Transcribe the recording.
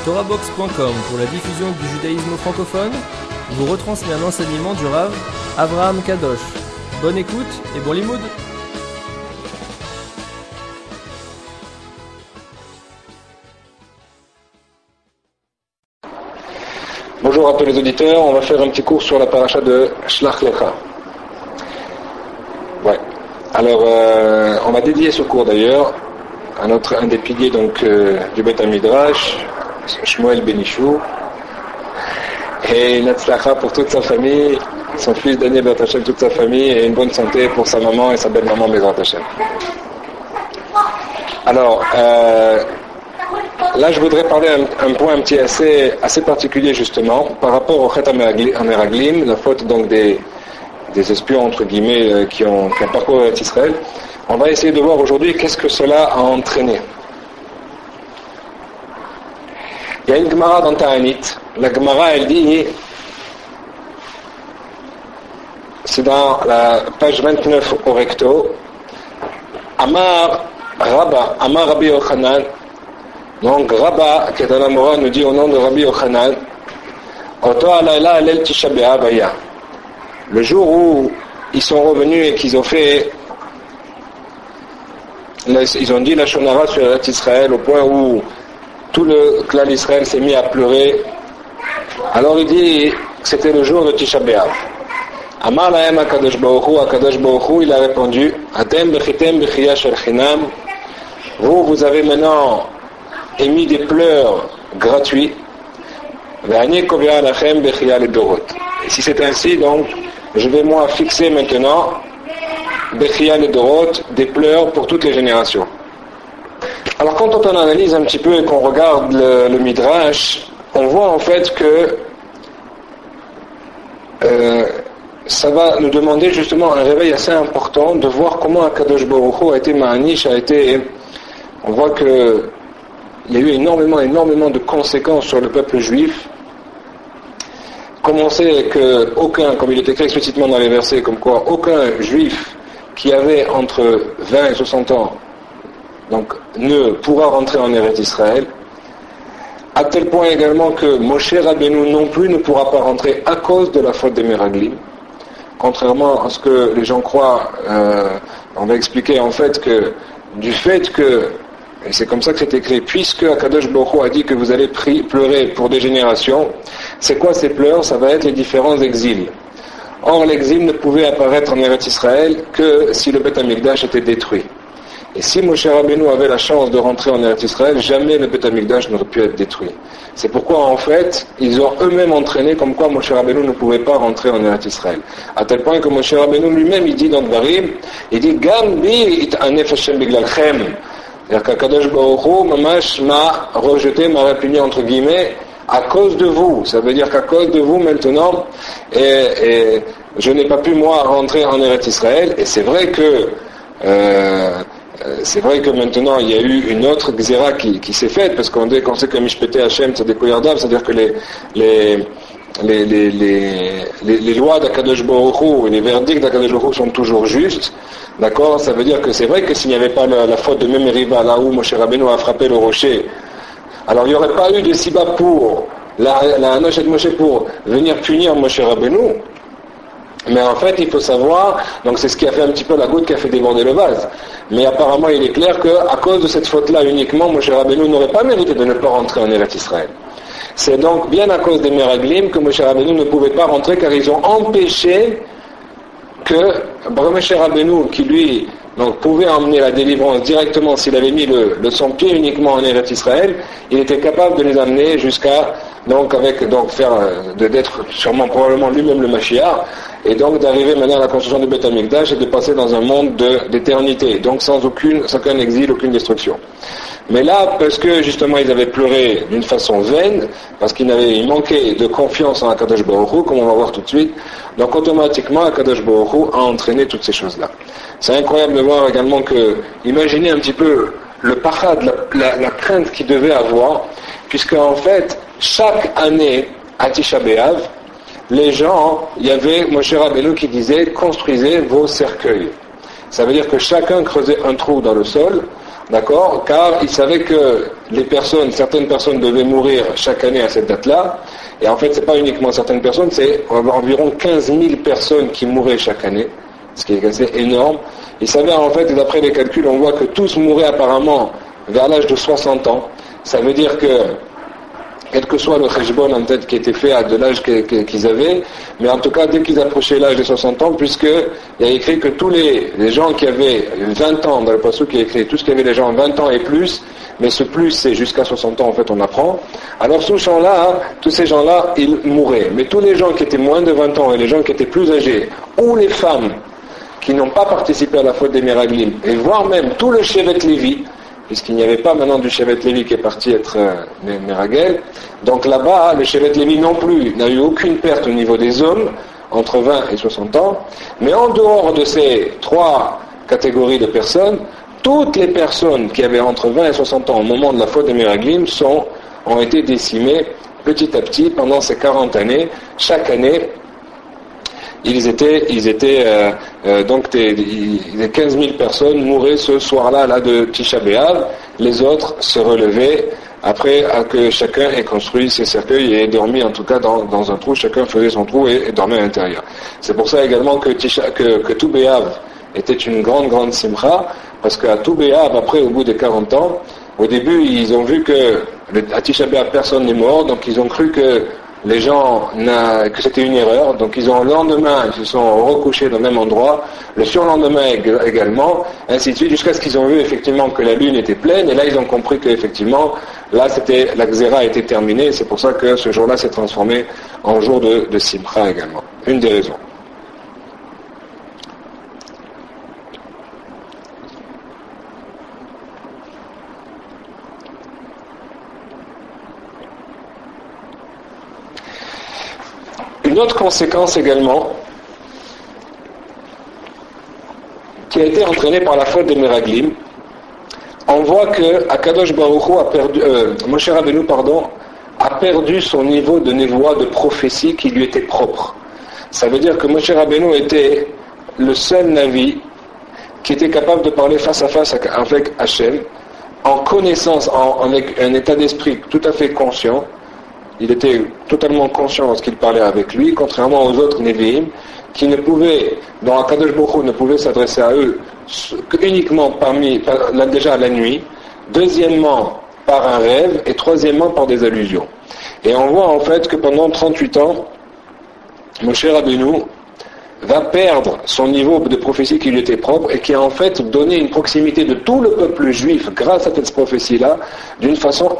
TorahBox.com pour la diffusion du judaïsme francophone vous retransmet un enseignement du Rav Avraham Kadosh. Bonne écoute et bon limoud. Bonjour à tous les auditeurs, on va faire un petit cours sur la paracha de Shlach Lecha. Ouais. Alors, on va dédier ce cours d'ailleurs à un des piliers donc du Beth Midrash, Shmuel Benishou, et Natzlacha pour toute sa famille, son fils Daniel Bezrat Hashem, toute sa famille, et une bonne santé pour sa maman et sa belle-maman Bezrat Hashem. Alors, là je voudrais parler un point un petit assez particulier justement, par rapport au Chet HaMeraglim, la faute donc des espions entre guillemets qui ont parcouru Israël. On va essayer de voir aujourd'hui qu'est-ce que cela a entraîné. Il y a une Gemara dans Ta'anit. La Gemara, elle dit, c'est dans la page 29 au recto, Amar Rabbi Yochanan. Donc Rabba, qui est un Amora, nous dit au nom de Rabbi Yochanan, Oto alayla alel Tisha B'Av aya. Le jour où ils sont revenus et qu'ils ont fait, ils ont dit la Shonara sur Israël au point où tout le clan d'Israël s'est mis à pleurer. Alors il dit que c'était le jour de Tisha B'Av. Amar lahem HaKadosh Baruch Hu, il a répondu, Atem bechitem bechiya shel chinam. Vous avez maintenant émis des pleurs gratuits. Ve'ani kovea lachem bechiya ledorot. Et si c'est ainsi, donc, je vais moi fixer maintenant bechiya ledorot, des pleurs pour toutes les générations. Alors quand on analyse un petit peu et qu'on regarde le Midrash, on voit en fait que ça va nous demander justement un réveil assez important de voir comment HaKadosh Baruch Hu a été ma'anish, on voit que il y a eu énormément de conséquences sur le peuple juif. Comme on sait que comme il est écrit explicitement dans les versets, comme quoi aucun juif qui avait entre 20 et 60 ans donc ne pourra rentrer en Eretz Israël, à tel point également que Moshe Rabbeinu non plus ne pourra pas rentrer à cause de la faute des Meraglim. Contrairement à ce que les gens croient, on va expliquer en fait que du fait que, et c'est comme ça que c'est écrit, puisque HaKadosh Baruch Hu a dit que vous allez pleurer pour des générations, c'est quoi ces pleurs? Ça va être les différents exils. Or l'exil ne pouvait apparaître en Eretz Israël que si le Beth Amikdash était détruit. Et si Moshe Rabbeinu avait la chance de rentrer en Eretz Israël, jamais le Beth Amikdash n'aurait pu être détruit. C'est pourquoi en fait, ils ont eux-mêmes entraîné comme quoi Moshe Rabbeinu ne pouvait pas rentrer en Eretz Israël. À tel point que Moshe Rabbeinu lui-même, il dit dans Dvarim, il dit Gam bi it'anef Hashem biglalchem. C'est-à-dire qu'Akadosh Baruch Hu, mamash, m'a rejeté, m'a répugné entre guillemets, à cause de vous. Ça veut dire qu'à cause de vous maintenant, et je n'ai pas pu moi rentrer en Eretz Israël. Et c'est vrai que maintenant il y a eu une autre xéra qui s'est faite, parce qu'on sait que Mishpete Hashem c'est des koyardav, c'est-à-dire que les lois d'Akadosh Baruch Hu et les verdicts d'Akadosh Baruch Hu sont toujours justes. D'accord? Ça veut dire que c'est vrai que s'il n'y avait pas la faute de Memeriva, là où Moshe Rabbeinu a frappé le rocher, alors il n'y aurait pas eu de Siba pour la Hanosh et Moshe pour venir punir Moshe Rabbeinu. Mais en fait, il faut savoir, donc c'est ce qui a fait un petit peu la goutte qui a fait déborder le vase. Mais apparemment, il est clair qu'à cause de cette faute-là uniquement, Moshe Rabbeinu n'aurait pas mérité de ne pas rentrer en Eretz Israël. C'est donc bien à cause des Meraglim que Moshe Rabbeinu ne pouvait pas rentrer, car ils ont empêché que Moshe Rabbeinu, qui lui donc pouvait emmener la délivrance directement s'il avait mis son pied uniquement en Eretz Israël, il était capable de les amener jusqu'à d'être sûrement probablement lui-même le Mashiach, et donc d'arriver maintenant à la construction du Beth Amikdash et de passer dans un monde d'éternité, donc sans aucun exil, aucune destruction. Mais là, parce que justement ils avaient pleuré d'une façon vaine, parce qu'ils manquaient de confiance en HaKadosh Baruch Hu, comme on va voir tout de suite, donc automatiquement HaKadosh Baruch Hu a entraîné toutes ces choses-là. C'est incroyable de voir également que, imaginez un petit peu le pachad, la crainte qu'il devait avoir, puisque en fait, chaque année à Tisha B'Av, les gens, il y avait Moshe Rabbeinu qui disait « Construisez vos cercueils ». Ça veut dire que chacun creusait un trou dans le sol d'accord, car il savait que certaines personnes devaient mourir chaque année à cette date-là, et en fait c'est pas uniquement certaines personnes, c'est environ 15 000 personnes qui mouraient chaque année, ce qui est assez énorme. Il s'avère en fait, d'après les calculs, on voit que tous mouraient apparemment vers l'âge de 60 ans. Ça veut dire que, quel que soit le khejbon en tête qui était fait de l'âge qu'ils avaient, mais en tout cas dès qu'ils approchaient l'âge de 60 ans, puisqu'il y a écrit que tous les gens qui avaient 20 ans, dans le passage qui est écrit, tous qui avaient les gens 20 ans et plus, mais ce plus c'est jusqu'à 60 ans en fait on apprend, alors tous ces gens-là, ils mouraient. Mais tous les gens qui étaient moins de 20 ans et les gens qui étaient plus âgés, ou les femmes qui n'ont pas participé à la fête des Meraglim, et voire même tout le Shevet Lévi, puisqu'il n'y avait pas maintenant du Shevet Lévi qui est parti être Meragel. Donc là-bas, le Shevet Lévi non plus n'a eu aucune perte au niveau des hommes, entre 20 et 60 ans. Mais en dehors de ces trois catégories de personnes, toutes les personnes qui avaient entre 20 et 60 ans au moment de la faute des Meraglim ont été décimées petit à petit pendant ces 40 années. Chaque année, les 15 000 personnes mouraient ce soir-là de Tisha B'Av. Les autres se relevaient après que chacun ait construit ses cercueils et ait dormi en tout cas dans un trou. Chacun faisait son trou et dormait à l'intérieur. C'est pour ça également que Tou B'Av était une grande simcha, parce qu'à Tou B'Av, après au bout de 40 ans, au début ils ont vu que à Tisha B'Av personne n'est mort, donc ils ont cru que que c'était une erreur, donc le lendemain ils se sont recouchés dans le même endroit, le surlendemain également, ainsi de suite, jusqu'à ce qu'ils ont vu effectivement que la lune était pleine, et là ils ont compris qu'effectivement là la Xéra était terminée, et c'est pour ça que ce jour-là s'est transformé en jour de Simcha également. Une des raisons. Une autre conséquence également, qui a été entraînée par la faute des Meraglim, on voit que Akadosh Baruch Hu Moshe Rabbeinu a perdu son niveau de névoie, de prophétie qui lui était propre. Ça veut dire que Moshe Rabbeinu était le seul Navi qui était capable de parler face à face avec Hachem, en connaissance, avec un état d'esprit tout à fait conscient. Il était totalement conscient lorsqu'il parlait avec lui, contrairement aux autres Nevi'im, dont Akadosh Baruch Hu ne pouvait s'adresser à eux uniquement déjà la nuit, deuxièmement par un rêve, et troisièmement par des allusions. Et on voit en fait que pendant 38 ans, Moshe Rabbeinu va perdre son niveau de prophétie qui lui était propre et qui a en fait donné une proximité de tout le peuple juif grâce à cette prophétie-là d'une façon